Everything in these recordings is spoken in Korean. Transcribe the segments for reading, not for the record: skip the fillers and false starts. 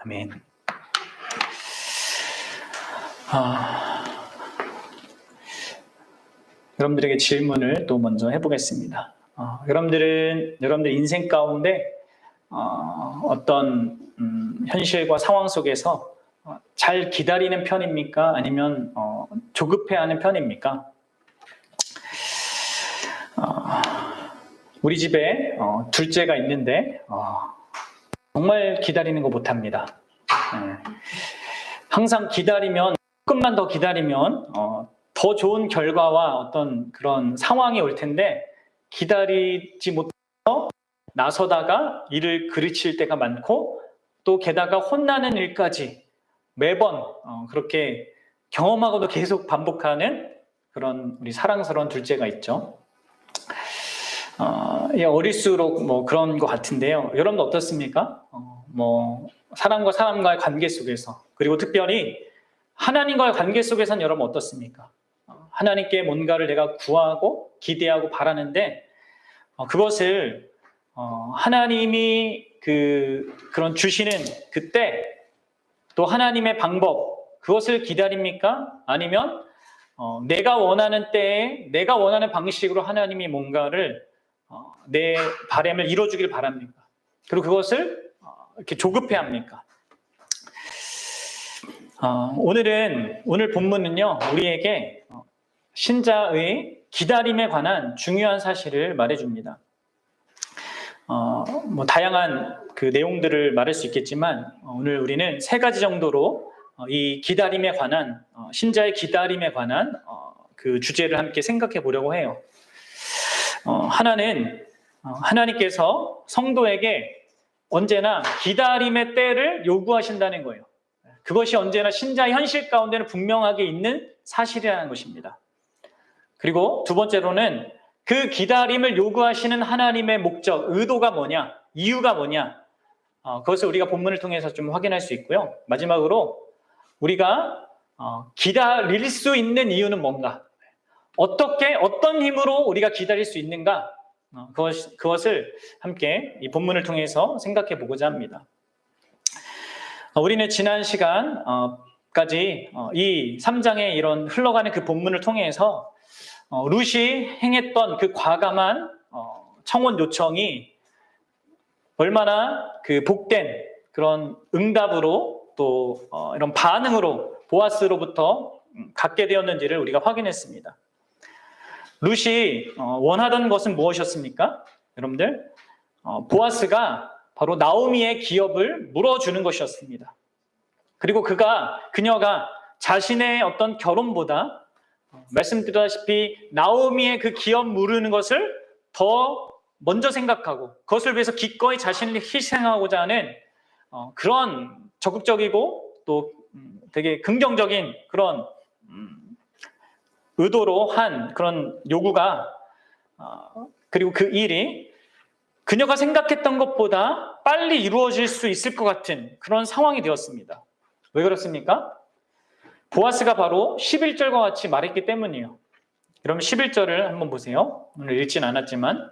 아멘. 여러분들에게 질문을 또 먼저 해보겠습니다. 여러분들 인생 가운데 어떤 현실과 상황 속에서 잘 기다리는 편입니까? 아니면 조급해하는 편입니까? 우리 집에 둘째가 있는데 정말 기다리는 거 못합니다. 항상 기다리면, 조금만 더 기다리면 더 좋은 결과와 어떤 그런 상황이 올 텐데, 기다리지 못해서 나서다가 일을 그르칠 때가 많고, 또 게다가 혼나는 일까지 매번 그렇게 경험하고도 계속 반복하는 그런 우리 사랑스러운 둘째가 있죠. 어릴수록 뭐 그런 것 같은데요. 여러분도 어떻습니까? 사람과 사람과의 관계 속에서, 그리고 특별히 하나님과의 관계 속에서는 여러분 어떻습니까? 하나님께 뭔가를 내가 구하고 기대하고 바라는데 그것을 하나님이 그런 주시는 그때, 또 하나님의 방법, 그것을 기다립니까? 아니면 내가 원하는 때에 내가 원하는 방식으로 하나님이 뭔가를 내 바람을 이루어주길 바랍니까? 그리고 그것을 이렇게 조급해합니까? 오늘 본문은요, 우리에게 신자의 기다림에 관한 중요한 사실을 말해줍니다. 다양한 그 내용들을 말할 수 있겠지만 오늘 우리는 3가지 정도로 이 기다림에 관한, 신자의 기다림에 관한 그 주제를 함께 생각해 보려고 해요. 하나는 하나님께서 성도에게 언제나 기다림의 때를 요구하신다는 거예요. 그것이 언제나 신자의 현실 가운데는 분명하게 있는 사실이라는 것입니다. 그리고 두 번째로는 그 기다림을 요구하시는 하나님의 목적, 의도가 뭐냐, 이유가 뭐냐, 그것을 우리가 본문을 통해서 좀 확인할 수 있고요. 마지막으로 우리가 기다릴 수 있는 이유는 뭔가, 어떤 힘으로 우리가 기다릴 수 있는가, 그것을 함께 이 본문을 통해서 생각해 보고자 합니다. 우리는 지난 시간까지 이 3장의 이런 흘러가는 그 본문을 통해서 룻이 행했던 그 과감한 청혼 요청이 얼마나 그 복된 그런 응답으로, 또 이런 반응으로 보아스로부터 갖게 되었는지를 우리가 확인했습니다. 룻이 원하던 것은 무엇이었습니까? 여러분들, 보아스가 바로 나오미의 기업을 물어주는 것이었습니다. 그리고 그녀가 자신의 어떤 결혼보다 말씀드렸다시피 나오미의 그 기업 물으는 것을 더 먼저 생각하고, 그것을 위해서 기꺼이 자신을 희생하고자 하는 그런 적극적이고 또 되게 긍정적인 그런 의도로 한 그런 요구가, 그리고 그 일이 그녀가 생각했던 것보다 빨리 이루어질 수 있을 것 같은 그런 상황이 되었습니다. 왜 그렇습니까? 보아스가 바로 11절과 같이 말했기 때문이에요. 그러면 11절을 한번 보세요. 오늘 읽진 않았지만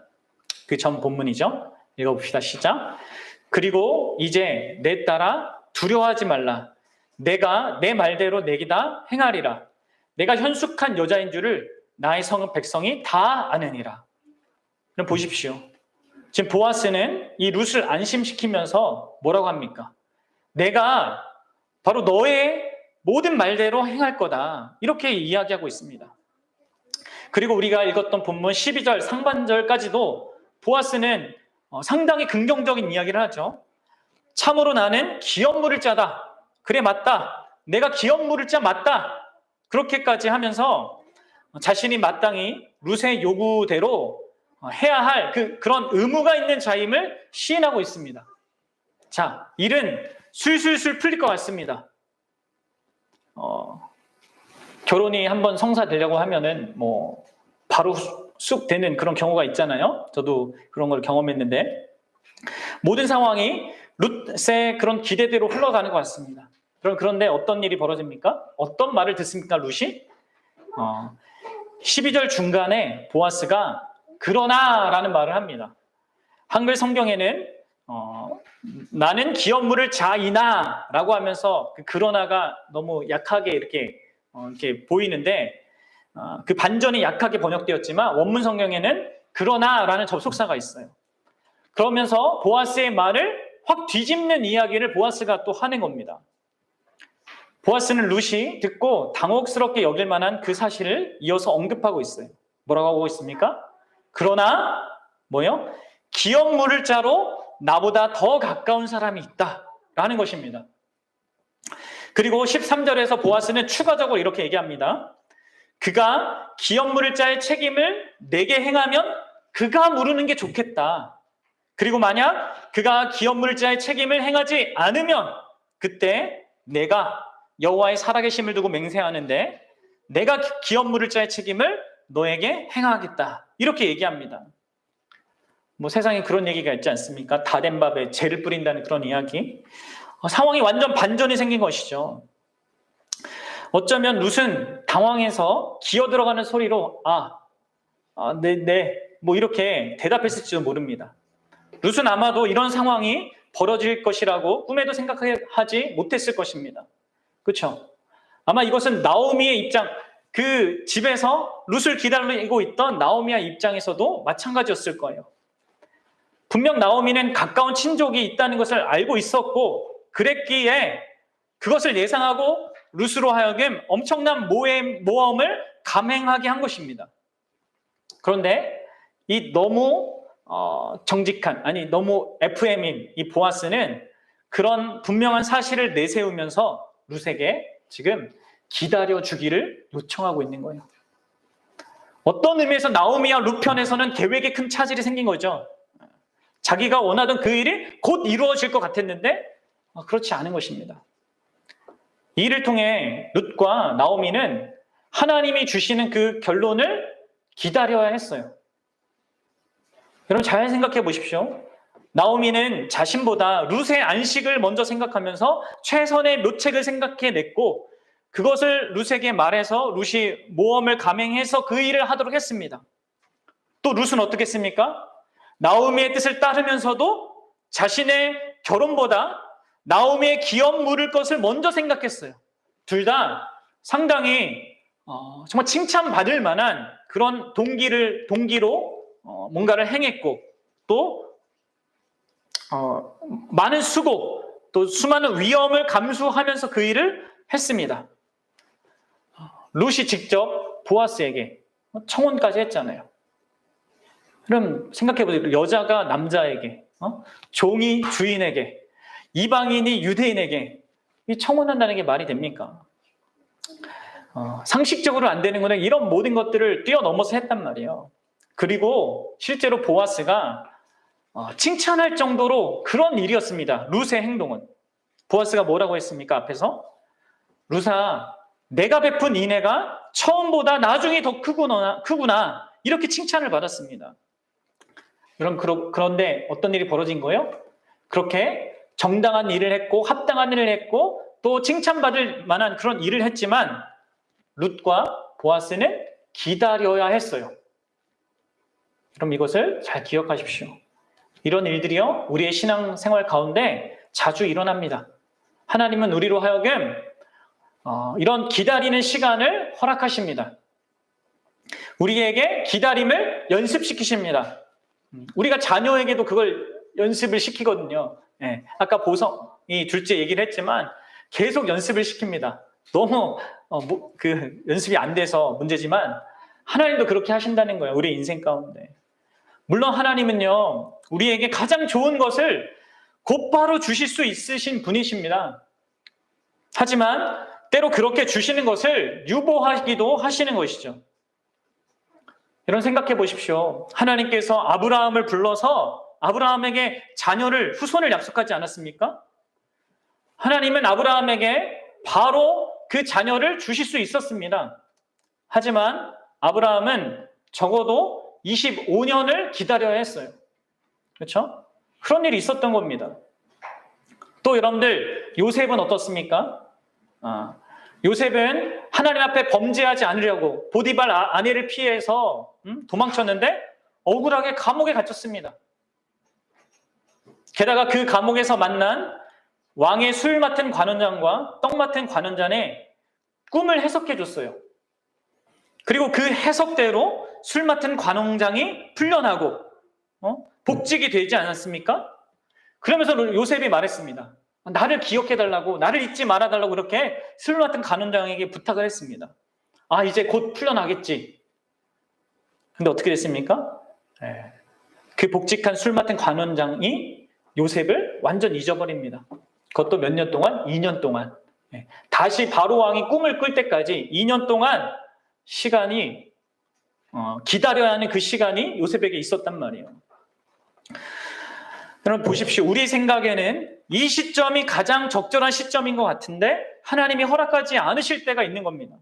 그 전 본문이죠. 읽어봅시다. 시작. 그리고 이제 내 딸아 두려워하지 말라. 내가 내 말대로 내게 다 행하리라. 내가 현숙한 여자인 줄을 나의 성은 백성이 다 아느니라. 그럼 보십시오. 지금 보아스는 이 룻을 안심시키면서 뭐라고 합니까? 내가 바로 너의 모든 말대로 행할 거다, 이렇게 이야기하고 있습니다. 그리고 우리가 읽었던 본문 12절 상반절까지도 보아스는 상당히 긍정적인 이야기를 하죠. 참으로 나는 기업 물을 자다. 그래, 맞다. 내가 기업 물을 자 맞다. 그렇게까지 하면서 자신이 마땅히 룻의 요구대로 해야 할 그런 의무가 있는 자임을 시인하고 있습니다. 자, 일은 술술술 풀릴 것 같습니다. 결혼이 한번 성사되려고 하면은 바로 쑥 되는 그런 경우가 있잖아요. 저도 그런 걸 경험했는데, 모든 상황이 룻의 그런 기대대로 흘러가는 것 같습니다. 그런데 어떤 일이 벌어집니까? 어떤 말을 듣습니까, 룻이? 12절 중간에 보아스가 그러나 라는 말을 합니다. 한글 성경에는 나는 기업물을 자이나라고 하면서 그 그러나가 너무 약하게 이렇게 보이는데 그 반전이 약하게 번역되었지만 원문 성경에는 그러나라는 접속사가 있어요. 그러면서 보아스의 말을 확 뒤집는 이야기를 보아스가 또 하는 겁니다. 보아스는 룻이 듣고 당혹스럽게 여길 만한 그 사실을 이어서 언급하고 있어요. 뭐라고 하고 있습니까? 그러나 뭐요? 기업 물을 자로 나보다 더 가까운 사람이 있다라는 것입니다. 그리고 13절에서 보아스는 추가적으로 이렇게 얘기합니다. 그가 기업 물을 자의 책임을 내게 행하면 그가 물으는 게 좋겠다. 그리고 만약 그가 기업 물을 자의 책임을 행하지 않으면 그때 내가 여호와의 살아계심을 두고 맹세하는데 내가 기업 물을 자의 책임을 너에게 행하겠다. 이렇게 얘기합니다. 뭐 세상에 그런 얘기가 있지 않습니까? 다 된 밥에 재를 뿌린다는 그런 이야기. 상황이 완전 반전이 생긴 것이죠. 어쩌면 룻은 당황해서 기어 들어가는 소리로 네, 뭐 이렇게 대답했을지도 모릅니다. 룻은 아마도 이런 상황이 벌어질 것이라고 꿈에도 생각하지 못했을 것입니다. 그렇죠? 아마 이것은 나오미의 입장, 그 집에서 룻을 기다리고 있던 나오미의 입장에서도 마찬가지였을 거예요. 분명 나오미는 가까운 친족이 있다는 것을 알고 있었고 그랬기에 그것을 예상하고 룻으로 하여금 엄청난 모험을 감행하게 한 것입니다. 그런데 이 너무 정직한, 너무 FM인 이 보아스는 그런 분명한 사실을 내세우면서 룻에게 지금 기다려주기를 요청하고 있는 거예요. 어떤 의미에서 나오미와 룻 편에서는 계획에 큰 차질이 생긴 거죠. 자기가 원하던 그 일이 곧 이루어질 것 같았는데 그렇지 않은 것입니다. 이 일을 통해 룻과 나오미는 하나님이 주시는 그 결론을 기다려야 했어요. 여러분 잘 생각해 보십시오. 나오미는 자신보다 룻의 안식을 먼저 생각하면서 최선의 묘책을 생각해냈고 그것을 룻에게 말해서 룻이 모험을 감행해서 그 일을 하도록 했습니다. 또 룻은 어떻게 했습니까? 나오미의 뜻을 따르면서도 자신의 결혼보다 나오미의 기업 물을 것을 먼저 생각했어요. 둘 다 상당히 정말 칭찬받을 만한 그런 동기로 뭔가를 행했고 또 많은 수고 또 수많은 위험을 감수하면서 그 일을 했습니다. 룻이 직접 보아스에게 청혼까지 했잖아요. 그럼 생각해보세요. 여자가 남자에게, 종이 주인에게, 이방인이 유대인에게 이 청혼한다는 게 말이 됩니까? 상식적으로 안 되는 거는 이런 모든 것들을 뛰어넘어서 했단 말이에요. 그리고 실제로 보아스가 칭찬할 정도로 그런 일이었습니다. 룻의 행동은. 보아스가 뭐라고 했습니까? 앞에서? 룻아, 내가 베푼 인애가 처음보다 나중이 더 크구나. 이렇게 칭찬을 받았습니다. 그런데 어떤 일이 벌어진 거예요? 그렇게 정당한 일을 했고 합당한 일을 했고 또 칭찬받을 만한 그런 일을 했지만 룻과 보아스는 기다려야 했어요. 그럼 이것을 잘 기억하십시오. 이런 일들이요 우리의 신앙생활 가운데 자주 일어납니다. 하나님은 우리로 하여금 이런 기다리는 시간을 허락하십니다. 우리에게 기다림을 연습시키십니다. 우리가 자녀에게도 그걸 연습을 시키거든요. 네. 아까 보성이 둘째 얘기를 했지만 계속 연습을 시킵니다. 너무 그 연습이 안 돼서 문제지만 하나님도 그렇게 하신다는 거예요. 우리 인생 가운데. 물론 하나님은요 우리에게 가장 좋은 것을 곧바로 주실 수 있으신 분이십니다. 하지만 때로 그렇게 주시는 것을 유보하기도 하시는 것이죠. 여러분 생각해 보십시오. 하나님께서 아브라함을 불러서 아브라함에게 후손을 약속하지 않았습니까? 하나님은 아브라함에게 바로 그 자녀를 주실 수 있었습니다. 하지만 아브라함은 적어도 25년을 기다려야 했어요. 그렇죠? 그런 일이 있었던 겁니다. 또 여러분들 요셉은 어떻습니까? 요셉은 하나님 앞에 범죄하지 않으려고 보디발 아내를 피해서 도망쳤는데 억울하게 감옥에 갇혔습니다. 게다가 그 감옥에서 만난 왕의 술 맡은 관원장과 떡 맡은 관원장의 꿈을 해석해 줬어요. 그리고 그 해석대로 술 맡은 관원장이 풀려나고 복직이 되지 않았습니까? 그러면서 요셉이 말했습니다. 나를 기억해달라고, 나를 잊지 말아달라고 이렇게 술 맡은 관원장에게 부탁을 했습니다. 아, 이제 곧 풀려나겠지. 근데 어떻게 됐습니까? 그 복직한 술 맡은 관원장이 요셉을 완전 잊어버립니다. 그것도 몇 년 동안? 2년 동안. 다시 바로 왕이 꿈을 꿀 때까지 2년 동안 시간이 기다려야 하는 그 시간이 요셉에게 있었단 말이에요. 여러분 보십시오. 우리 생각에는 이 시점이 가장 적절한 시점인 것 같은데 하나님이 허락하지 않으실 때가 있는 겁니다.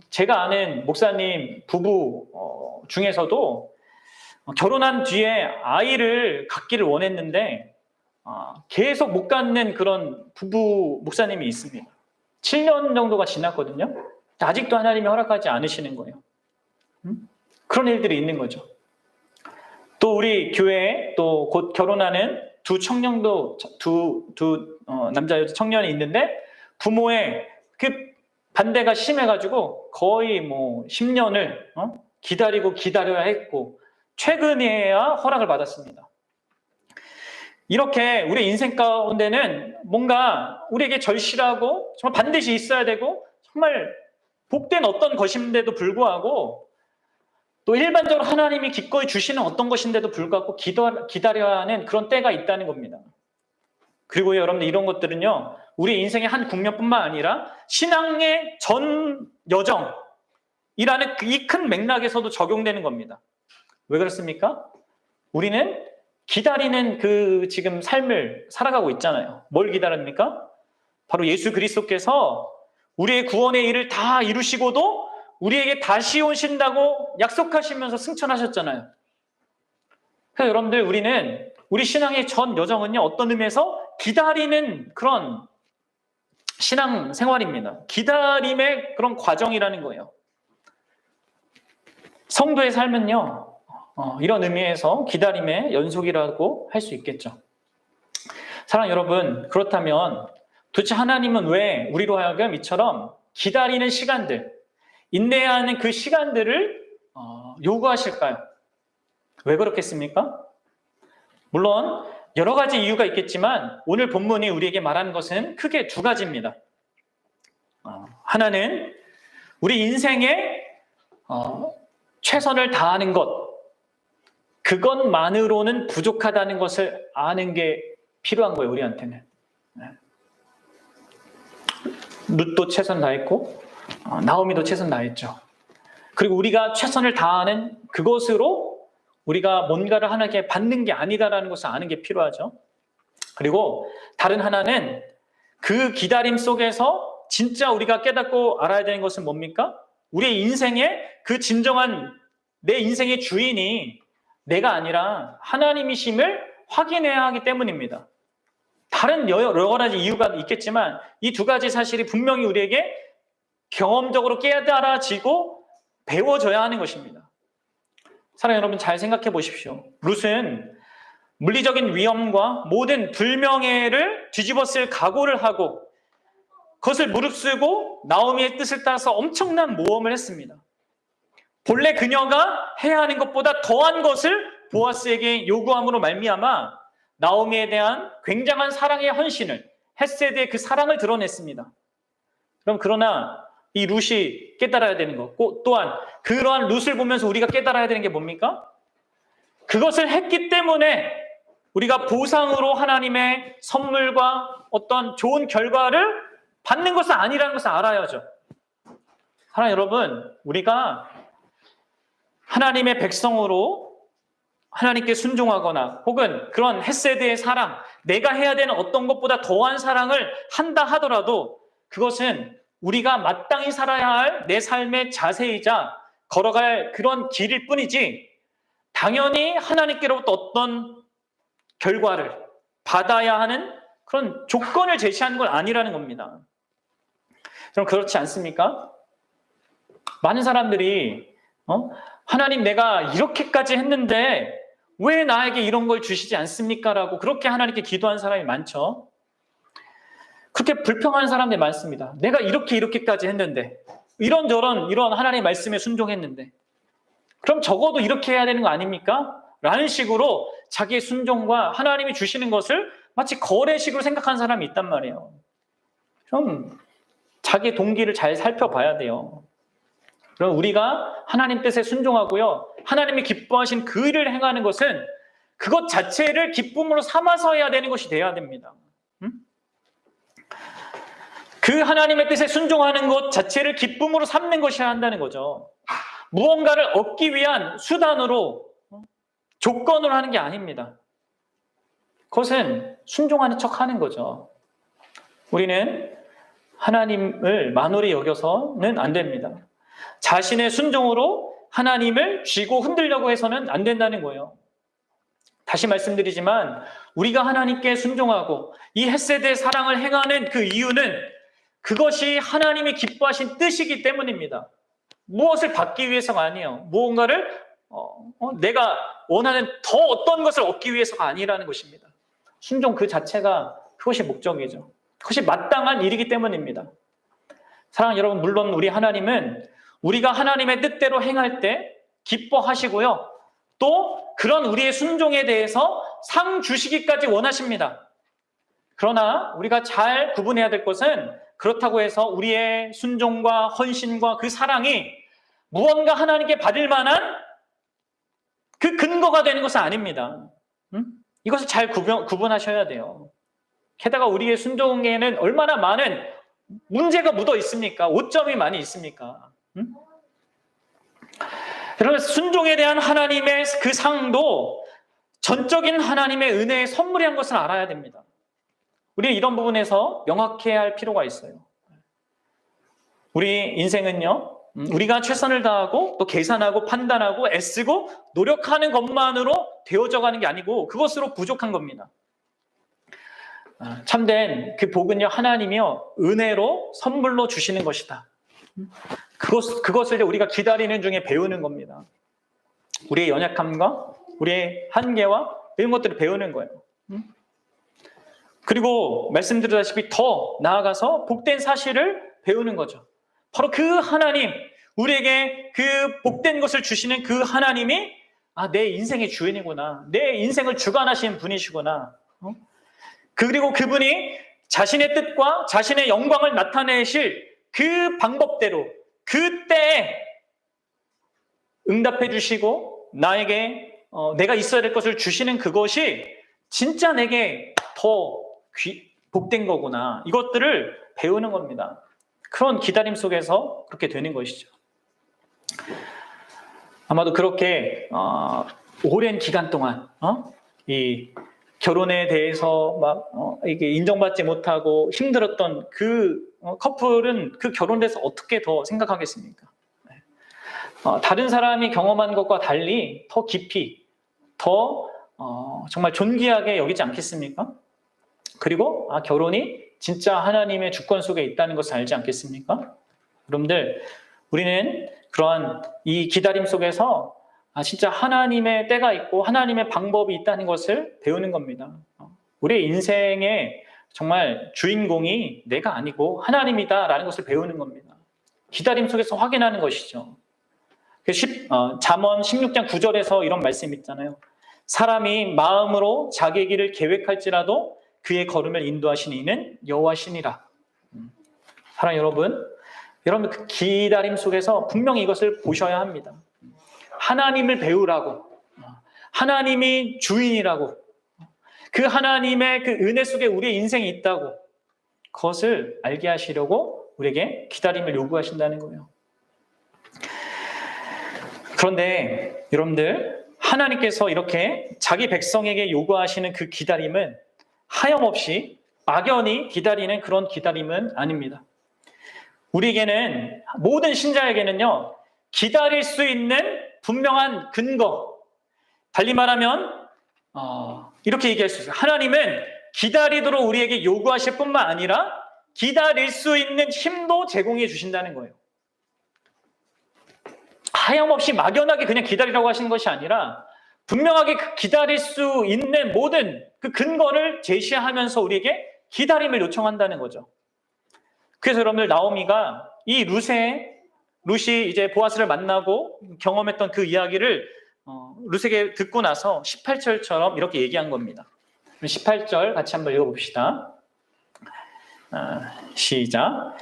제가 아는 목사님 부부 중에서도 결혼한 뒤에 아이를 갖기를 원했는데 계속 못 갖는 그런 부부 목사님이 있습니다. 7년 정도가 지났거든요. 아직도 하나님이 허락하지 않으시는 거예요. 그런 일들이 있는 거죠. 또 우리 교회에 또 곧 결혼하는 두 청년도 남자 여자 청년이 있는데 부모의 그 반대가 심해가지고 거의 뭐 10년을 기다려야 했고 최근에야 허락을 받았습니다. 이렇게 우리 인생 가운데는 뭔가 우리에게 절실하고 정말 반드시 있어야 되고 정말 복된 어떤 것인데도 불구하고 또 일반적으로 하나님이 기꺼이 주시는 어떤 것인데도 불구하고 기다려야 하는 그런 때가 있다는 겁니다. 그리고 여러분들 이런 것들은요, 우리 인생의 한 국면뿐만 아니라 신앙의 전 여정이라는 이 큰 맥락에서도 적용되는 겁니다. 왜 그렇습니까? 우리는 기다리는 그 지금 삶을 살아가고 있잖아요. 뭘 기다립니까? 바로 예수 그리스도께서 우리의 구원의 일을 다 이루시고도 우리에게 다시 오신다고 약속하시면서 승천하셨잖아요. 그래서 여러분들 우리는 우리 신앙의 전 여정은요, 어떤 의미에서 기다리는 그런 신앙 생활입니다. 기다림의 그런 과정이라는 거예요. 성도의 삶은요, 이런 의미에서 기다림의 연속이라고 할 수 있겠죠. 사랑하는 여러분, 그렇다면 도대체 하나님은 왜 우리로 하여금 이처럼 기다리는 시간들, 인내해야 하는 그 시간들을 요구하실까요? 왜 그렇겠습니까? 물론 여러 가지 이유가 있겠지만 오늘 본문이 우리에게 말하는 것은 크게 두 가지입니다. 하나는 우리 인생에 최선을 다하는 것, 그것만으로는 부족하다는 것을 아는 게 필요한 거예요, 우리한테는. 룻도 최선 다했고 나오미도 최선 다했죠. 그리고 우리가 최선을 다하는 그것으로 우리가 뭔가를 하나님께 받는 게 아니다라는 것을 아는 게 필요하죠. 그리고 다른 하나는 그 기다림 속에서 진짜 우리가 깨닫고 알아야 되는 것은 뭡니까? 우리의 인생의 그 진정한 내 인생의 주인이 내가 아니라 하나님이심을 확인해야 하기 때문입니다. 다른 여러 가지 이유가 있겠지만 이 두 가지 사실이 분명히 우리에게 경험적으로 깨달아지고 배워져야 하는 것입니다. 사랑하는 여러분, 잘 생각해 보십시오. 룻은 물리적인 위험과 모든 불명예를 뒤집어쓸 각오를 하고 그것을 무릅쓰고 나오미의 뜻을 따라서 엄청난 모험을 했습니다. 본래 그녀가 해야 하는 것보다 더한 것을 보아스에게 요구함으로 말미암아 나오미에 대한 굉장한 사랑의 헌신을, 헤세드의 그 사랑을 드러냈습니다. 그러나 이 룻이 깨달아야 되는 것, 또한 그러한 룻을 보면서 우리가 깨달아야 되는 게 뭡니까? 그것을 했기 때문에 우리가 보상으로 하나님의 선물과 어떤 좋은 결과를 받는 것은 아니라는 것을 알아야죠. 사랑하는 여러분, 우리가 하나님의 백성으로 하나님께 순종하거나 혹은 그런 헤세드의 사랑, 내가 해야 되는 어떤 것보다 더한 사랑을 한다 하더라도 그것은 우리가 마땅히 살아야 할 내 삶의 자세이자 걸어갈 그런 길일 뿐이지 당연히 하나님께로부터 어떤 결과를 받아야 하는 그런 조건을 제시하는 건 아니라는 겁니다. 그럼 그렇지 않습니까? 많은 사람들이 하나님 내가 이렇게까지 했는데 왜 나에게 이런 걸 주시지 않습니까? 라고 그렇게 하나님께 기도한 사람이 많죠. 그렇게 불평하는 사람들이 많습니다. 내가 이렇게까지 했는데, 이런 하나님의 말씀에 순종했는데, 그럼 적어도 이렇게 해야 되는 거 아닙니까? 라는 식으로 자기의 순종과 하나님이 주시는 것을 마치 거래식으로 생각하는 사람이 있단 말이에요. 좀 자기의 동기를 잘 살펴봐야 돼요. 그럼 우리가 하나님 뜻에 순종하고요, 하나님이 기뻐하신 그 일을 행하는 것은 그것 자체를 기쁨으로 삼아서 해야 되는 것이 돼야 됩니다. 그 하나님의 뜻에 순종하는 것 자체를 기쁨으로 삼는 것이어야 한다는 거죠. 무언가를 얻기 위한 수단으로, 조건으로 하는 게 아닙니다. 그것은 순종하는 척 하는 거죠. 우리는 하나님을 만홀히 여겨서는 안 됩니다. 자신의 순종으로 하나님을 쥐고 흔들려고 해서는 안 된다는 거예요. 다시 말씀드리지만 우리가 하나님께 순종하고 이 헷세대의 사랑을 행하는 그 이유는 그것이 하나님이 기뻐하신 뜻이기 때문입니다. 무엇을 받기 위해서가 아니에요. 무언가를 내가 원하는 더 어떤 것을 얻기 위해서가 아니라는 것입니다. 순종 그 자체가 그것이 목적이죠. 그것이 마땅한 일이기 때문입니다. 사랑하는 여러분, 물론 우리 하나님은 우리가 하나님의 뜻대로 행할 때 기뻐하시고요. 또 그런 우리의 순종에 대해서 상 주시기까지 원하십니다. 그러나 우리가 잘 구분해야 될 것은 그렇다고 해서 우리의 순종과 헌신과 그 사랑이 무언가 하나님께 받을 만한 그 근거가 되는 것은 아닙니다. 이것을 잘 구분하셔야 돼요. 게다가 우리의 순종에는 얼마나 많은 문제가 묻어 있습니까? 오점이 많이 있습니까? 여러분, 순종에 대한 하나님의 그 상도 전적인 하나님의 은혜의 선물이란 것을 알아야 됩니다. 우리는 이런 부분에서 명확해야 할 필요가 있어요. 우리 인생은요, 우리가 최선을 다하고 또 계산하고 판단하고 애쓰고 노력하는 것만으로 되어져 가는 게 아니고 그것으로 부족한 겁니다. 참된 그 복은요, 하나님이요 은혜로 선물로 주시는 것이다. 그것을 우리가 기다리는 중에 배우는 겁니다. 우리의 연약함과 우리의 한계와 이런 것들을 배우는 거예요. 그리고 말씀드렸다시피 더 나아가서 복된 사실을 배우는 거죠. 바로 그 하나님, 우리에게 그 복된 것을 주시는 그 하나님이 내 인생의 주인이구나. 내 인생을 주관하시는 분이시구나. 그리고 그분이 자신의 뜻과 자신의 영광을 나타내실 그 방법대로 그때에 응답해 주시고 나에게 내가 있어야 될 것을 주시는 그것이 진짜 내게 더 복된 거구나. 이것들을 배우는 겁니다. 그런 기다림 속에서 그렇게 되는 것이죠. 아마도 그렇게 오랜 기간 동안 이 결혼에 대해서 이게 인정받지 못하고 힘들었던 그 커플은 그 결혼에 대해서 어떻게 더 생각하겠습니까? 다른 사람이 경험한 것과 달리 더 깊이, 더 정말 존귀하게 여기지 않겠습니까? 그리고 결혼이 진짜 하나님의 주권 속에 있다는 것을 알지 않겠습니까? 여러분들, 우리는 그러한 이 기다림 속에서 진짜 하나님의 때가 있고 하나님의 방법이 있다는 것을 배우는 겁니다. 우리의 인생의 정말 주인공이 내가 아니고 하나님이다라는 것을 배우는 겁니다. 기다림 속에서 확인하는 것이죠. 잠언 16장 9절에서 이런 말씀이 있잖아요. 사람이 마음으로 자기의 길을 계획할지라도 그의 걸음을 인도하신 이는 여호와시니라. 사랑하는 여러분 그 기다림 속에서 분명히 이것을 보셔야 합니다. 하나님을 배우라고, 하나님이 주인이라고, 그 하나님의 그 은혜 속에 우리의 인생이 있다고, 그것을 알게 하시려고 우리에게 기다림을 요구하신다는 거예요. 그런데 여러분들, 하나님께서 이렇게 자기 백성에게 요구하시는 그 기다림은 하염없이 막연히 기다리는 그런 기다림은 아닙니다. 우리에게는, 모든 신자에게는요, 기다릴 수 있는 분명한 근거, 달리 말하면 이렇게 얘기할 수 있어요. 하나님은 기다리도록 우리에게 요구하실 뿐만 아니라 기다릴 수 있는 힘도 제공해 주신다는 거예요. 하염없이 막연하게 그냥 기다리라고 하시는 것이 아니라 분명하게 기다릴 수 있는 모든 그 근거를 제시하면서 우리에게 기다림을 요청한다는 거죠. 그래서 여러분들 나오미가 이 룻이 이제 보아스를 만나고 경험했던 그 이야기를 룻에게 듣고 나서 18절처럼 이렇게 얘기한 겁니다. 18절 같이 한번 읽어봅시다. 시작.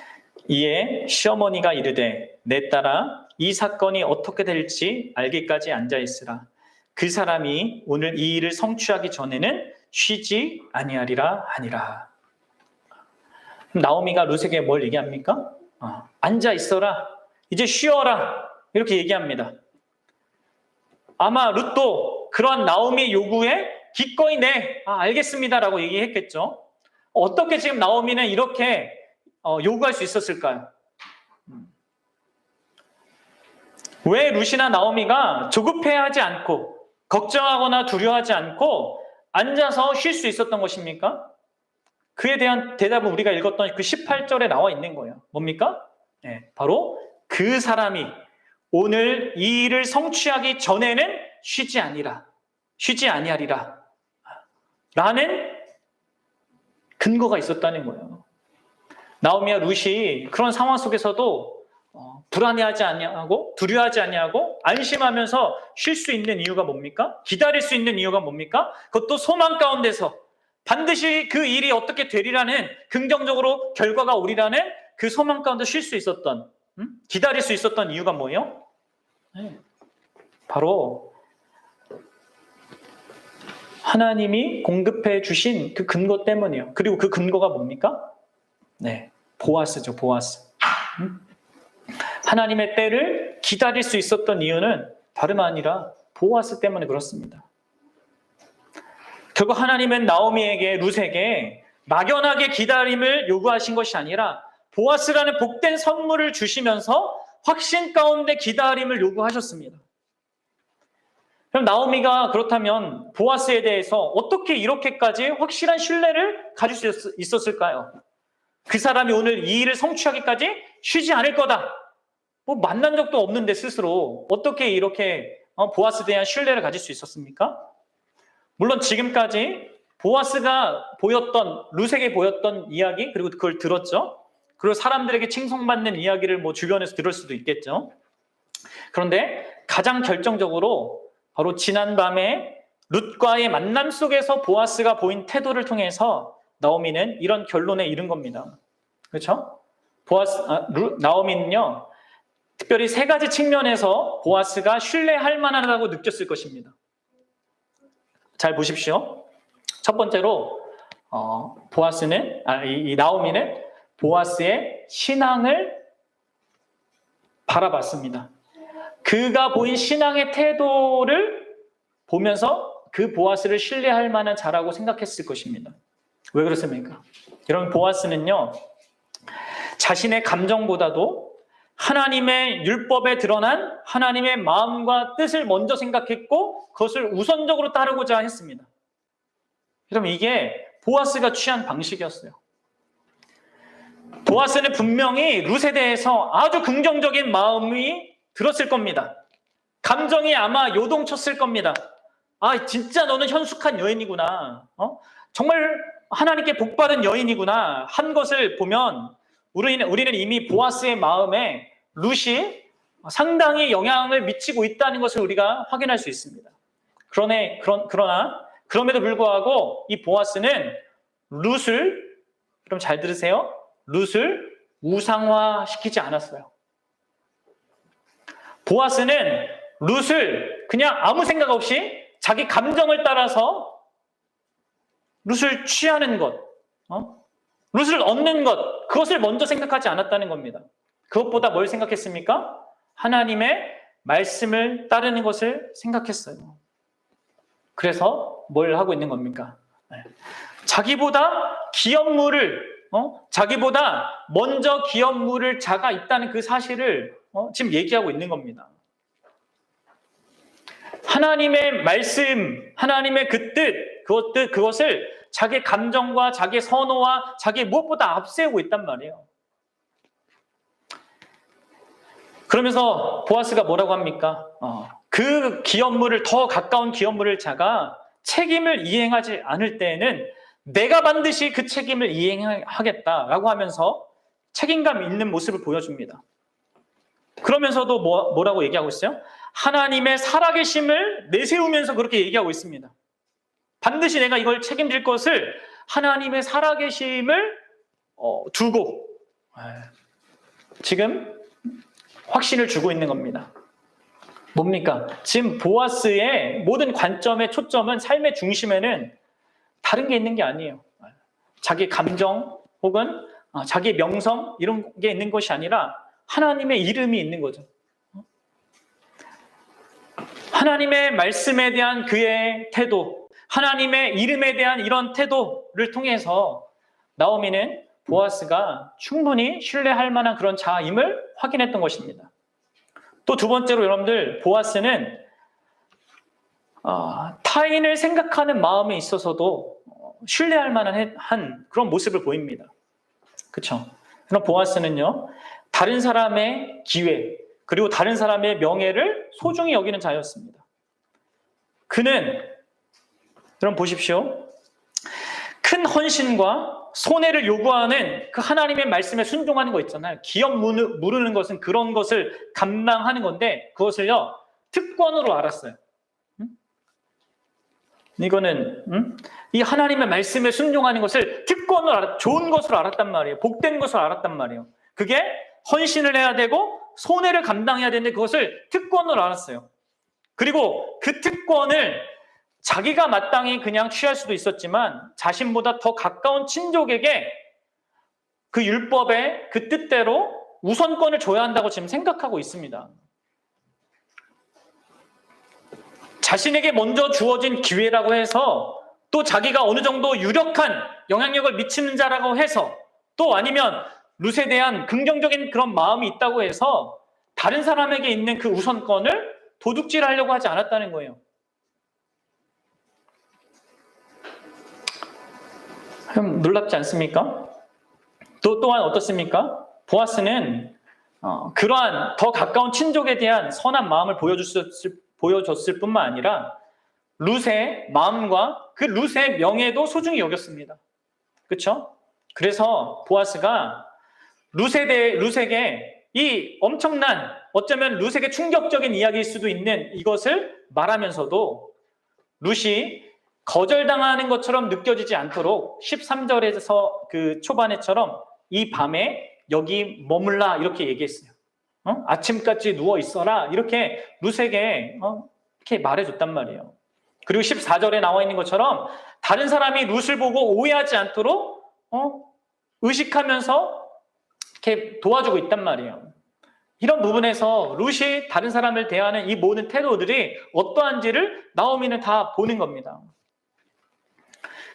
이에 시어머니가 이르되 내 딸아 이 사건이 어떻게 될지 알기까지 앉아있으라. 그 사람이 오늘 이 일을 성취하기 전에는 쉬지 아니하리라 하니라. 나오미가 룻에게 뭘 얘기합니까? 앉아있어라. 이제 쉬어라. 이렇게 얘기합니다. 아마 룻도 그런 나오미의 요구에 기꺼이 네, 알겠습니다라고 얘기했겠죠. 어떻게 지금 나오미는 이렇게 요구할 수 있었을까요? 왜 룻이나 나오미가 조급해하지 않고 걱정하거나 두려워하지 않고 앉아서 쉴 수 있었던 것입니까? 그에 대한 대답은 우리가 읽었던 그 18절에 나와 있는 거예요. 뭡니까? 네, 바로 그 사람이 오늘 이 일을 성취하기 전에는 쉬지 아니하리라 라는 근거가 있었다는 거예요. 나오미와 룻이 그런 상황 속에서도 불안해하지 아니하고 두려워하지 아니하고 안심하면서 쉴 수 있는 이유가 뭡니까? 기다릴 수 있는 이유가 뭡니까? 그것도 소망 가운데서 반드시 그 일이 어떻게 되리라는 긍정적으로 결과가 오리라는 그 소망 가운데 쉴 수 있었던 기다릴 수 있었던 이유가 뭐예요? 바로 하나님이 공급해 주신 그 근거 때문이에요. 그리고 그 근거가 뭡니까? 네, 보아스죠, 보아스. 하나님의 때를 기다릴 수 있었던 이유는 다름 아니라 보아스 때문에 그렇습니다. 결국 하나님은 나오미에게, 룻에게 막연하게 기다림을 요구하신 것이 아니라 보아스라는 복된 선물을 주시면서 확신 가운데 기다림을 요구하셨습니다. 그럼 나오미가 그렇다면 보아스에 대해서 어떻게 이렇게까지 확실한 신뢰를 가질 수 있었을까요? 그 사람이 오늘 이 일을 성취하기까지 쉬지 않을 거다. 뭐 만난 적도 없는데 스스로 어떻게 이렇게 보아스에 대한 신뢰를 가질 수 있었습니까? 물론 지금까지 보아스가 룻에게 보였던 이야기, 그리고 그걸 들었죠. 그리고 사람들에게 칭송받는 이야기를 뭐 주변에서 들을 수도 있겠죠. 그런데 가장 결정적으로 바로 지난밤에 룻과의 만남 속에서 보아스가 보인 태도를 통해서 나오미는 이런 결론에 이른 겁니다. 그렇죠? 나오미는요, 특별히 세 가지 측면에서 보아스가 신뢰할 만하다고 느꼈을 것입니다. 잘 보십시오. 첫 번째로 이 나오미는 보아스의 신앙을 바라봤습니다. 그가 보인 신앙의 태도를 보면서 그 보아스를 신뢰할 만한 자라고 생각했을 것입니다. 왜 그렇습니까? 여러분, 보아스는요, 자신의 감정보다도 하나님의 율법에 드러난 하나님의 마음과 뜻을 먼저 생각했고 그것을 우선적으로 따르고자 했습니다. 그럼 이게 보아스가 취한 방식이었어요. 보아스는 분명히 룻에 대해서 아주 긍정적인 마음이 들었을 겁니다. 감정이 아마 요동쳤을 겁니다. 진짜 너는 현숙한 여인이구나. 정말 하나님께 복받은 여인이구나 한 것을 보면 우리는 이미 보아스의 마음에 룻이 상당히 영향을 미치고 있다는 것을 우리가 확인할 수 있습니다. 그러나 그럼에도 불구하고 이 보아스는 룻을, 그럼 잘 들으세요, 룻을 우상화시키지 않았어요. 보아스는 룻을 그냥 아무 생각 없이 자기 감정을 따라서 룻을 취하는 것, 룻을 얻는 것, 그것을 먼저 생각하지 않았다는 겁니다. 그것보다 뭘 생각했습니까? 하나님의 말씀을 따르는 것을 생각했어요. 그래서 뭘 하고 있는 겁니까? 자기보다 자기보다 먼저 기업 물을 자가 있다는 그 사실을 지금 얘기하고 있는 겁니다. 하나님의 말씀, 하나님의 그 뜻, 그것을 자기 감정과 자기 선호와 자기 무엇보다 앞세우고 있단 말이에요. 그러면서 보아스가 뭐라고 합니까? 그 기업물을, 더 가까운 기업물을 자가 책임을 이행하지 않을 때에는 내가 반드시 그 책임을 이행하겠다라고 하면서 책임감 있는 모습을 보여줍니다. 그러면서도 뭐라고 얘기하고 있어요? 하나님의 살아계심을 내세우면서 그렇게 얘기하고 있습니다. 반드시 내가 이걸 책임질 것을 하나님의 살아계심을 두고 지금 확신을 주고 있는 겁니다. 뭡니까? 지금 보아스의 모든 관점의 초점은, 삶의 중심에는 다른 게 있는 게 아니에요. 자기 감정 혹은 자기 명성 이런 게 있는 것이 아니라 하나님의 이름이 있는 거죠. 하나님의 말씀에 대한 그의 태도, 하나님의 이름에 대한 이런 태도를 통해서 나오미는 보아스가 충분히 신뢰할 만한 그런 자임을 확인했던 것입니다. 또 두 번째로 여러분들, 보아스는 타인을 생각하는 마음에 있어서도 신뢰할 만한 그런 모습을 보입니다. 그렇죠? 그럼 보아스는요, 다른 사람의 기회 그리고 다른 사람의 명예를 소중히 여기는 자였습니다. 그는, 여러분 보십시오, 큰 헌신과 손해를 요구하는 그 하나님의 말씀에 순종하는 거 있잖아요. 기업 무르는 것은 그런 것을 감당하는 건데 그것을요 특권으로 알았어요. 이거는 이 하나님의 말씀에 순종하는 것을 특권으로 좋은 것으로 알았단 말이에요. 복된 것으로 알았단 말이에요. 그게 헌신을 해야 되고 손해를 감당해야 되는데 그것을 특권으로 알았어요. 그리고 그 특권을 자기가 마땅히 그냥 취할 수도 있었지만 자신보다 더 가까운 친족에게 그 율법의 그 뜻대로 우선권을 줘야 한다고 지금 생각하고 있습니다. 자신에게 먼저 주어진 기회라고 해서, 또 자기가 어느 정도 유력한 영향력을 미치는 자라고 해서, 또 아니면 룻에 대한 긍정적인 그런 마음이 있다고 해서 다른 사람에게 있는 그 우선권을 도둑질하려고 하지 않았다는 거예요. 그럼 놀랍지 않습니까? 또한 어떻습니까? 보아스는 그러한 더 가까운 친족에 대한 선한 마음을 보여줬을 뿐만 아니라 룻의 마음과 그 룻의 명예도 소중히 여겼습니다. 그렇죠? 그래서 보아스가 룻에게 이 엄청난, 어쩌면 룻에게 충격적인 이야기일 수도 있는 이것을 말하면서도 룻이 거절당하는 것처럼 느껴지지 않도록 13절에서 그 초반에처럼 이 밤에 여기 머물라 이렇게 얘기했어요. 아침까지 누워 있어라 이렇게 룻에게 이렇게 말해줬단 말이에요. 그리고 14절에 나와 있는 것처럼 다른 사람이 룻을 보고 오해하지 않도록 의식하면서 이렇게 도와주고 있단 말이에요. 이런 부분에서 룻이 다른 사람을 대하는 이 모든 태도들이 어떠한지를 나오미는 다 보는 겁니다.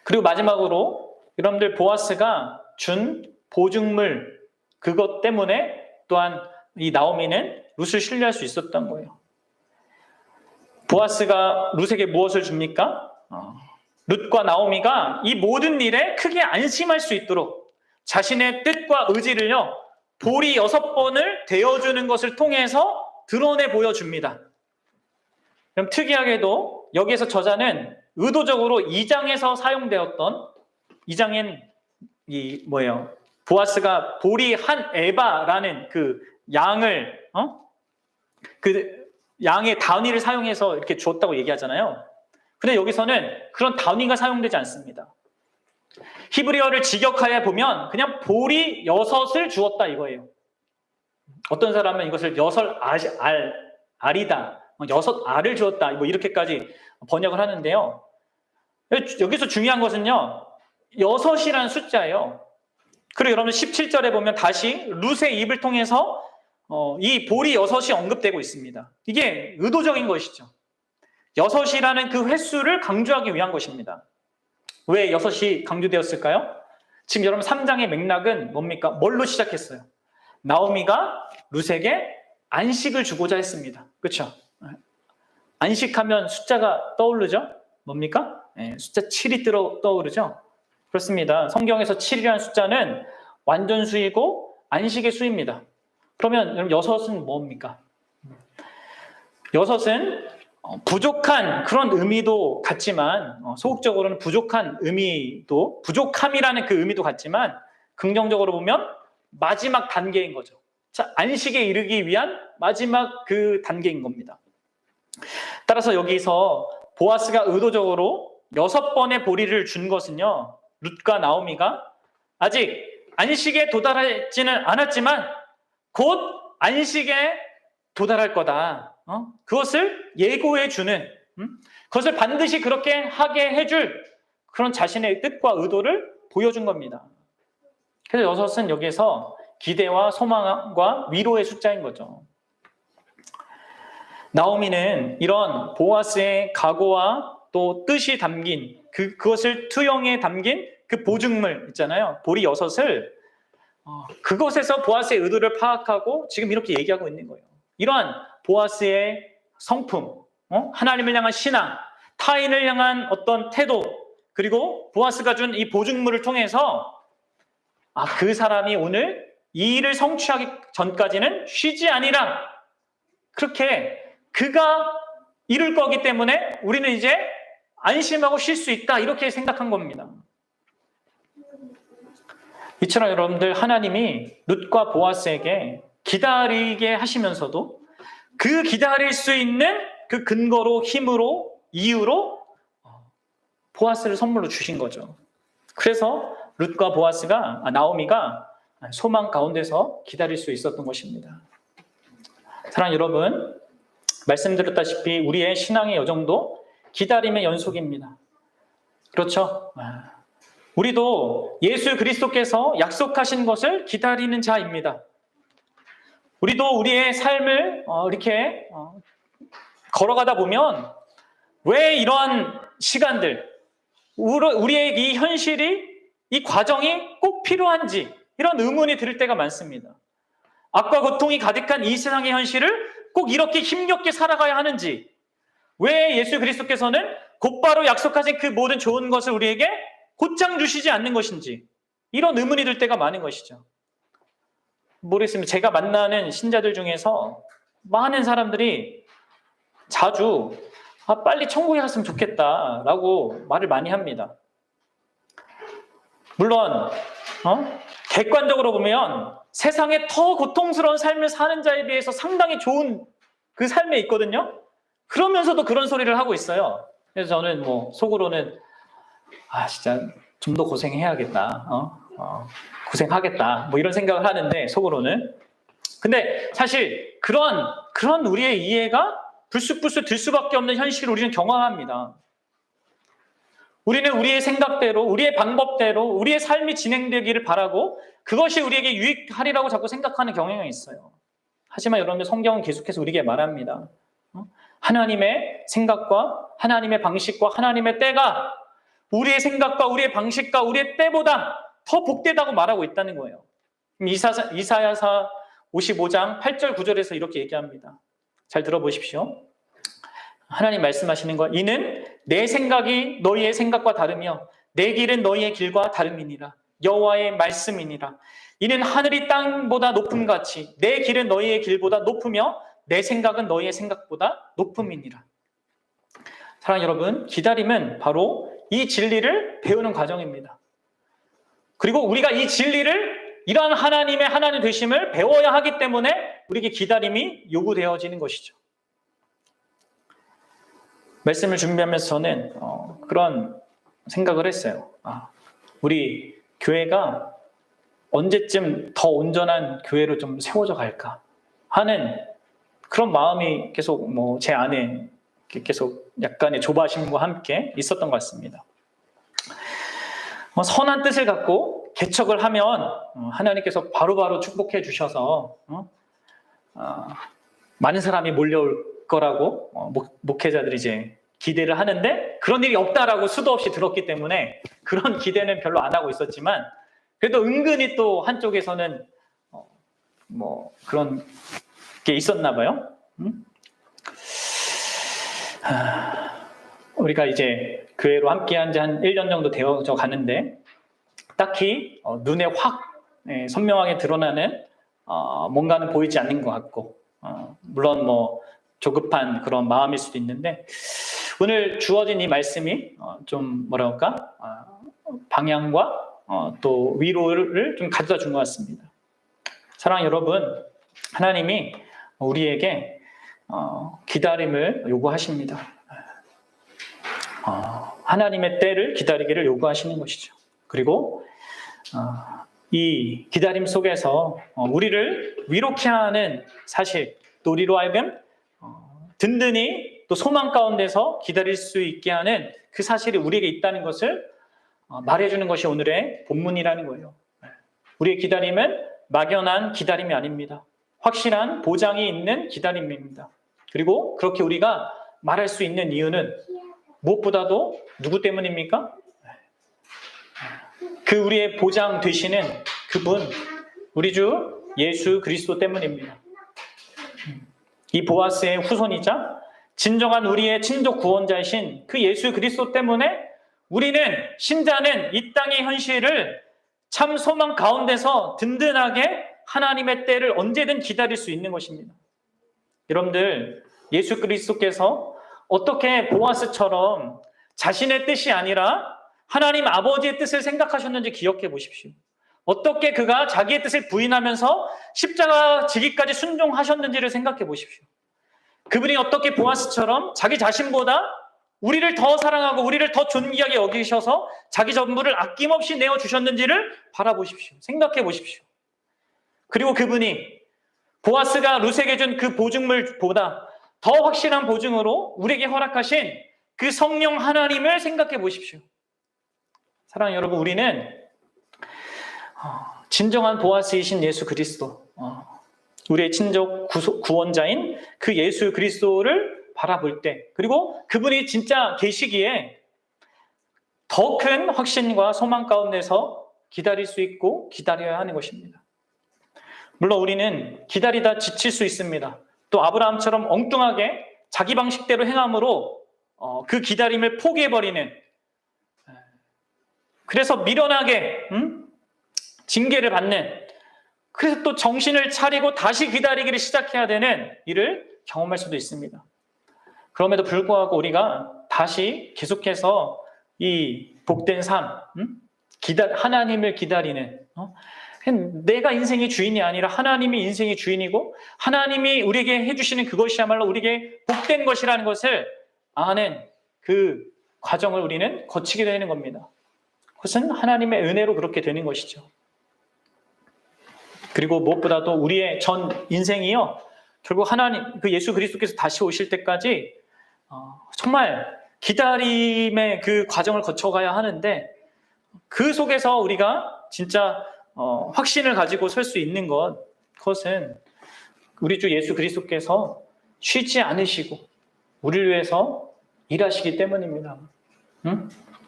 그리고 마지막으로 여러분들, 보아스가 준 보증물, 그것 때문에 또한 이 나오미는 룻을 신뢰할 수 있었던 거예요. 보아스가 룻에게 무엇을 줍니까? 룻과 나오미가 이 모든 일에 크게 안심할 수 있도록 자신의 뜻과 의지를요 보리 6번을 대어주는 것을 통해서 드러내 보여줍니다. 그럼 특이하게도 여기에서 저자는 의도적으로 2장에서 사용되었던, 2장엔 보아스가 보리 한 에바라는 그 양을 그 양의 단위를 사용해서 이렇게 주었다고 얘기하잖아요. 근데 여기서는 그런 단위가 사용되지 않습니다. 히브리어를 직역하여 보면 그냥 보리 6을 주었다 이거예요. 어떤 사람은 이것을 6알이다, 6알을 주었다, 이렇게까지 번역을 하는데요. 여기서 중요한 것은요, 6이라는 숫자예요. 그리고 여러분 17절에 보면 다시 룻의 입을 통해서 이 보리 6이 언급되고 있습니다. 이게 의도적인 것이죠. 6이라는 그 횟수를 강조하기 위한 것입니다. 왜 6이 강조되었을까요? 지금 여러분 3장의 맥락은 뭡니까? 뭘로 시작했어요? 나오미가 룻에게 안식을 주고자 했습니다. 그렇죠? 안식하면 숫자가 떠오르죠? 뭡니까? 숫자 7이 떠오르죠? 그렇습니다. 성경에서 7이라는 숫자는 완전수이고 안식의 수입니다. 그러면 여러분 여섯은 뭡니까? 여섯은 부족한 그런 의미도 같지만 소극적으로는 부족한 의미도 부족함이라는 그 의미도 같지만 긍정적으로 보면 마지막 단계인 거죠. 자, 안식에 이르기 위한 마지막 그 단계인 겁니다. 따라서 여기서 보아스가 의도적으로 6번의 보리를 준 것은요, 룻과 나오미가 아직 안식에 도달하지는 않았지만 곧 안식에 도달할 거다. 그것을 예고해 주는, 그것을 반드시 그렇게 하게 해줄 그런 자신의 뜻과 의도를 보여준 겁니다. 그래서 여섯은 여기에서 기대와 소망과 위로의 숫자인 거죠. 나오미는 이런 보아스의 각오와 또 뜻이 담긴 그것을 투영에 담긴 그 보증물 있잖아요. 보리 여섯을 그것에서 보아스의 의도를 파악하고 지금 이렇게 얘기하고 있는 거예요. 이러한 보아스의 성품, 하나님을 향한 신앙, 타인을 향한 어떤 태도, 그리고 보아스가 준 이 보증물을 통해서 그 사람이 오늘 이 일을 성취하기 전까지는 쉬지 아니라 그렇게 그가 이룰 거기 때문에 우리는 이제 안심하고 쉴 수 있다 이렇게 생각한 겁니다. 이처럼 여러분들 하나님이 룻과 보아스에게 기다리게 하시면서도 그 기다릴 수 있는 그 근거로 힘으로 이유로 보아스를 선물로 주신 거죠. 그래서 룻과 나오미가 소망 가운데서 기다릴 수 있었던 것입니다. 사랑하는 여러분, 말씀드렸다시피 우리의 신앙의 여정도 기다림의 연속입니다. 그렇죠? 우리도 예수 그리스도께서 약속하신 것을 기다리는 자입니다. 우리도 우리의 삶을 이렇게 걸어가다 보면 왜 이러한 시간들, 우리의 이 현실이, 이 과정이 꼭 필요한지 이런 의문이 들 때가 많습니다. 악과 고통이 가득한 이 세상의 현실을 꼭 이렇게 힘겹게 살아가야 하는지, 왜 예수 그리스도께서는 곧바로 약속하신 그 모든 좋은 것을 우리에게 곧장 주시지 않는 것인지 이런 의문이 들 때가 많은 것이죠. 모르겠습니다. 제가 만나는 신자들 중에서 많은 사람들이 자주 빨리 천국에 갔으면 좋겠다라고 말을 많이 합니다. 물론 객관적으로 보면 세상에 더 고통스러운 삶을 사는 자에 비해서 상당히 좋은 그 삶에 있거든요. 그러면서도 그런 소리를 하고 있어요. 그래서 저는 속으로는 진짜 좀 더 고생해야겠다. 고생하겠다. 이런 생각을 하는데 속으로는. 근데 사실 그런 우리의 이해가 불쑥불쑥 들 수밖에 없는 현실을 우리는 경험합니다. 우리는 우리의 생각대로, 우리의 방법대로 우리의 삶이 진행되기를 바라고 그것이 우리에게 유익하리라고 자꾸 생각하는 경향이 있어요. 하지만 여러분들 성경은 계속해서 우리에게 말합니다. 하나님의 생각과 하나님의 방식과 하나님의 때가 우리의 생각과 우리의 방식과 우리의 때보다 더 복되다고 말하고 있다는 거예요. 이사야서 55장 8절 9절에서 이렇게 얘기합니다. 잘 들어보십시오. 하나님 말씀하시는 거, 이는 내 생각이 너희의 생각과 다르며 내 길은 너희의 길과 다름이니라. 여호와의 말씀이니라. 이는 하늘이 땅보다 높음 같이 내 길은 너희의 길보다 높으며 내 생각은 너희의 생각보다 높음이니라. 사랑하는 여러분, 기다림은 바로 이 진리를 배우는 과정입니다. 그리고 우리가 이 진리를, 이러한 하나님의 하나님 되심을 배워야 하기 때문에 우리에게 기다림이 요구되어지는 것이죠. 말씀을 준비하면서 저는 그런 생각을 했어요. 우리 교회가 언제쯤 더 온전한 교회로 좀 세워져 갈까 하는 그런 마음이 계속 제 안에 계속 약간의 조바심과 함께 있었던 것 같습니다. 선한 뜻을 갖고 개척을 하면 하나님께서 바로바로 축복해 주셔서 많은 사람이 몰려올 거라고 목회자들이 이제 기대를 하는데 그런 일이 없다라고 수도 없이 들었기 때문에 그런 기대는 별로 안 하고 있었지만 그래도 은근히 또 한쪽에서는 그런 게 있었나 봐요. 우리가 이제 교회로 함께한 지 한 1년 정도 되어져 가는데 딱히 눈에 확 선명하게 드러나는 뭔가는 보이지 않는 것 같고, 물론 뭐 조급한 그런 마음일 수도 있는데, 오늘 주어진 이 말씀이 좀 뭐랄까 방향과 또 위로를 좀 가져다 준 것 같습니다. 사랑하는 여러분, 하나님이 우리에게 기다림을 요구하십니다. 하나님의 때를 기다리기를 요구하시는 것이죠. 그리고 이 기다림 속에서 우리를 위로케 하는 사실, 또 우리로 하여금 든든히 또 소망 가운데서 기다릴 수 있게 하는 그 사실이 우리에게 있다는 것을 말해주는 것이 오늘의 본문이라는 거예요. 우리의 기다림은 막연한 기다림이 아닙니다. 확실한 보장이 있는 기다림입니다. 그리고 그렇게 우리가 말할 수 있는 이유는 무엇보다도 누구 때문입니까? 그 우리의 보장 되시는 그분, 우리 주 예수 그리스도 때문입니다. 이 보아스의 후손이자 진정한 우리의 친족 구원자이신 그 예수 그리스도 때문에 우리는, 신자는 이 땅의 현실을 참 소망 가운데서 든든하게 하나님의 때를 언제든 기다릴 수 있는 것입니다. 여러분들, 예수 그리스도께서 어떻게 보아스처럼 자신의 뜻이 아니라 하나님 아버지의 뜻을 생각하셨는지 기억해 보십시오. 어떻게 그가 자기의 뜻을 부인하면서 십자가 지기까지 순종하셨는지를 생각해 보십시오. 그분이 어떻게 보아스처럼 자기 자신보다 우리를 더 사랑하고 우리를 더 존귀하게 여기셔서 자기 전부를 아낌없이 내어주셨는지를 바라보십시오. 생각해 보십시오. 그리고 그분이 보아스가 룻에게 준 그 보증물보다 더 확실한 보증으로 우리에게 허락하신 그 성령 하나님을 생각해 보십시오. 사랑하는 여러분, 우리는 진정한 보아스이신 예수 그리스도, 우리의 친족 구원자인 그 예수 그리스도를 바라볼 때, 그리고 그분이 진짜 계시기에 더 큰 확신과 소망 가운데서 기다릴 수 있고 기다려야 하는 것입니다. 물론 우리는 기다리다 지칠 수 있습니다. 또 아브라함처럼 엉뚱하게 자기 방식대로 행함으로 그 기다림을 포기해버리는, 그래서 미련하게 징계를 받는, 그래서 또 정신을 차리고 다시 기다리기를 시작해야 되는 일을 경험할 수도 있습니다. 그럼에도 불구하고 우리가 다시 계속해서 이 복된 삶, 하나님을 기다리는, 내가 인생의 주인이 아니라 하나님이 인생의 주인이고 하나님이 우리에게 해주시는 그것이야말로 우리에게 복된 것이라는 것을 아는 그 과정을 우리는 거치게 되는 겁니다. 그것은 하나님의 은혜로 그렇게 되는 것이죠. 그리고 무엇보다도 우리의 전 인생이요, 결국 하나님, 그 예수 그리스도께서 다시 오실 때까지 정말 기다림의 그 과정을 거쳐가야 하는데, 그 속에서 우리가 진짜 확신을 가지고 설 수 있는 그것은 우리 주 예수 그리스도께서 쉬지 않으시고 우리를 위해서 일하시기 때문입니다.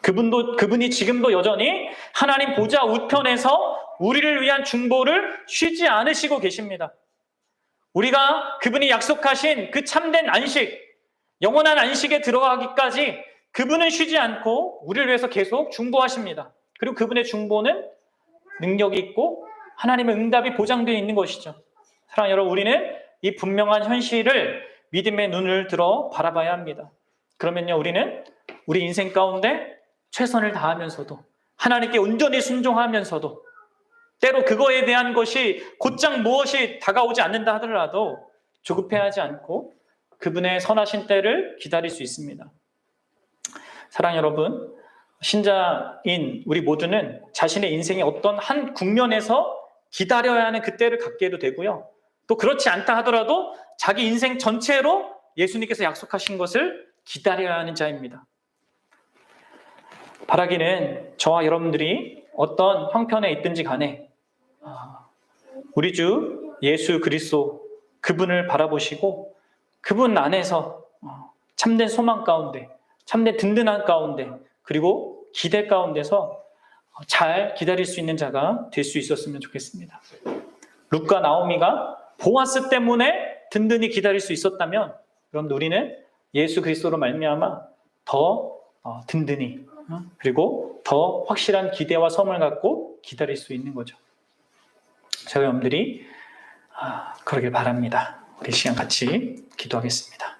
그분이 지금도 여전히 하나님 보좌 우편에서 우리를 위한 중보를 쉬지 않으시고 계십니다. 우리가 그분이 약속하신 그 참된 안식, 영원한 안식에 들어가기까지 그분은 쉬지 않고 우리를 위해서 계속 중보하십니다. 그리고 그분의 중보는 능력이 있고 하나님의 응답이 보장되어 있는 것이죠. 사랑하는 여러분, 우리는 이 분명한 현실을 믿음의 눈을 들어 바라봐야 합니다. 그러면요, 우리는 우리 인생 가운데 최선을 다하면서도 하나님께 온전히 순종하면서도 때로 그거에 대한 것이 곧장 무엇이 다가오지 않는다 하더라도 조급해하지 않고 그분의 선하신 때를 기다릴 수 있습니다. 사랑하는 여러분, 신자인 우리 모두는 자신의 인생의 어떤 한 국면에서 기다려야 하는 그 때를 갖게도 되고요. 또 그렇지 않다 하더라도 자기 인생 전체로 예수님께서 약속하신 것을 기다려야 하는 자입니다. 바라기는 저와 여러분들이 어떤 형편에 있든지 간에 우리 주 예수 그리스도 그분을 바라보시고 그분 안에서 참된 소망 가운데, 참된 든든한 가운데, 그리고 기대 가운데서 잘 기다릴 수 있는 자가 될 수 있었으면 좋겠습니다. 룻과 나오미가 보아스 때문에 든든히 기다릴 수 있었다면, 그럼 우리는 예수 그리스도로 말미암아 더 든든히, 그리고 더 확실한 기대와 섬을 갖고 기다릴 수 있는 거죠. 저희 여러분들이 그러길 바랍니다. 우리 시간 같이 기도하겠습니다.